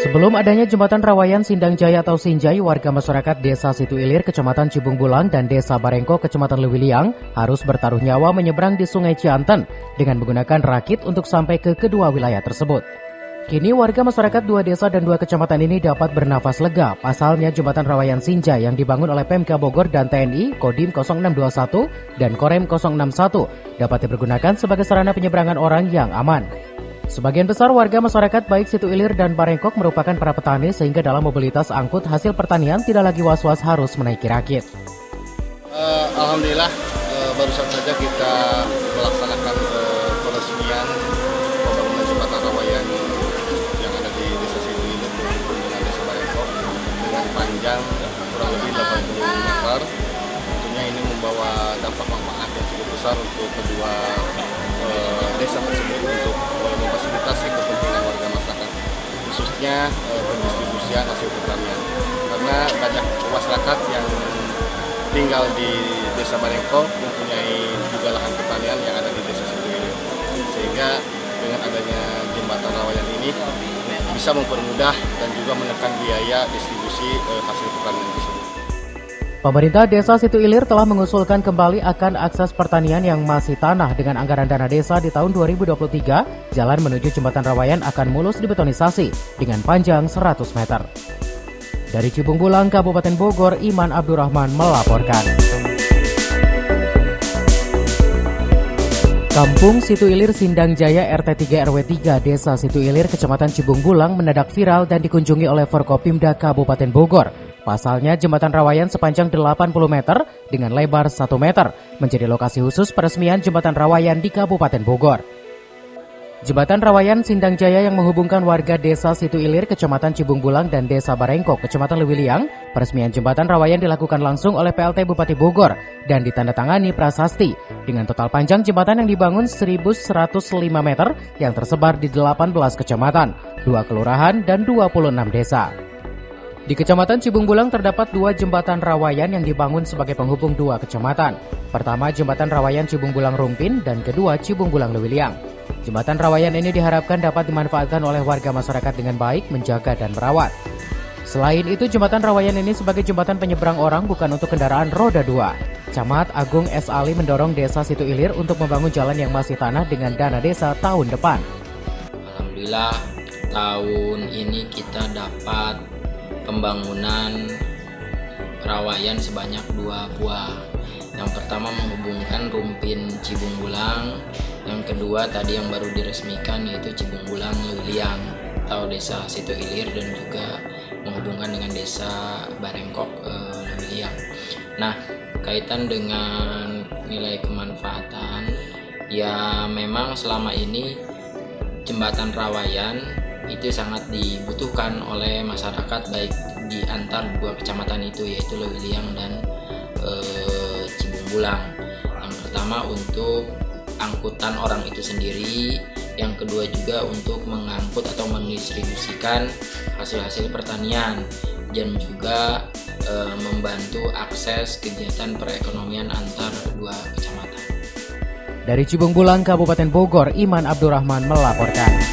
Sebelum adanya jembatan Rawayan Sindang Jaya atau Sinjai, warga masyarakat Desa Situ Ilir, Kecamatan Cibung Bulang, dan Desa Barengko, Kecamatan Lewiliang, harus bertaruh nyawa menyeberang di Sungai Cianten dengan menggunakan rakit untuk sampai ke kedua wilayah tersebut. Kini warga masyarakat dua desa dan dua kecamatan ini dapat bernafas lega. Pasalnya jembatan Rawayan Sinjai yang dibangun oleh Pemka Bogor dan TNI, Kodim 0621 dan Korem 061 dapat dipergunakan sebagai sarana penyeberangan orang yang aman. Sebagian besar warga masyarakat baik Situ Ilir dan Barengkok merupakan para petani sehingga dalam mobilitas angkut hasil pertanian tidak lagi was-was harus menaiki rakit. Alhamdulillah barusan saja kita melaksanakan peresmian pembangunan jembatan Rawayan yang ada di Desa Situ Ilir dengan Desa Barengkok dengan panjang kurang lebih 80 meter. Tentunya ini membawa dampak manfaat yang cukup besar untuk kedua desa tersebut untuk memfasilitasi kepentingan warga masyarakat, khususnya pendistribusian hasil pertanian. Karena banyak masyarakat yang tinggal di Desa Barengkok mempunyai juga lahan pertanian yang ada di Desa Situ Ilir. Sehingga dengan adanya jembatan Rawayan ini bisa mempermudah dan juga menekan biaya distribusi hasil pertanian tersebut. Pemerintah Desa Situ Ilir telah mengusulkan kembali akan akses pertanian yang masih tanah dengan anggaran dana desa di tahun 2023. Jalan menuju jembatan Rawayan akan mulus dibetonisasi dengan panjang 100 meter. Dari Cibung Bulang, Kabupaten Bogor, Iman Abdurrahman melaporkan. Kampung Situ Ilir Sindang Jaya RT 3 RW 3 Desa Situ Ilir Kecamatan Cibung Bulang mendadak viral dan dikunjungi oleh Forkopimda Kabupaten Bogor. Pasalnya jembatan Rawayan sepanjang 80 meter dengan lebar 1 meter menjadi lokasi khusus peresmian jembatan Rawayan di Kabupaten Bogor. Jembatan Rawayan Sindang Jaya yang menghubungkan warga Desa Situ Ilir Kecamatan Cibung Bulang dan Desa Barengkok Kecamatan Lewiliang, peresmian jembatan Rawayan dilakukan langsung oleh PLT Bupati Bogor dan ditandatangani prasasti dengan total panjang jembatan yang dibangun 1.105 meter yang tersebar di 18 kecamatan, 2 kelurahan dan 26 desa. Di Kecamatan Cibung Bulang terdapat 2 jembatan Rawayan yang dibangun sebagai penghubung 2 kecamatan. Pertama Jembatan Rawayan Cibung Bulang Rumpin dan kedua Cibung Bulang Lewiliang. Jembatan Rawayan ini diharapkan dapat dimanfaatkan oleh warga masyarakat dengan baik, menjaga dan merawat. Selain itu jembatan Rawayan ini sebagai jembatan penyeberang orang bukan untuk kendaraan roda 2. Camat Agung S. Ali mendorong Desa Situ Ilir untuk membangun jalan yang masih tanah dengan dana desa tahun depan. Alhamdulillah tahun ini kita dapat pembangunan Rawayan sebanyak 2 buah. Yang pertama menghubungkan Rumpin Cibung Bulang, yang kedua tadi yang baru diresmikan yaitu Cibung Bulang Lewiliang atau Desa Situ Ilir dan juga menghubungkan dengan Desa Barengkok Lewiliang. Nah, kaitan dengan nilai kemanfaatan, ya memang selama ini jembatan Rawayan itu sangat dibutuhkan oleh masyarakat baik di antar 2 kecamatan itu yaitu Lewiliang dan Cibung Bulang. Yang pertama untuk angkutan orang itu sendiri, yang kedua juga untuk mengangkut atau mendistribusikan hasil-hasil pertanian dan juga membantu akses kegiatan perekonomian antar 2 kecamatan. Dari Cibung Bulang, Kabupaten Bogor, Iman Abdurrahman melaporkan.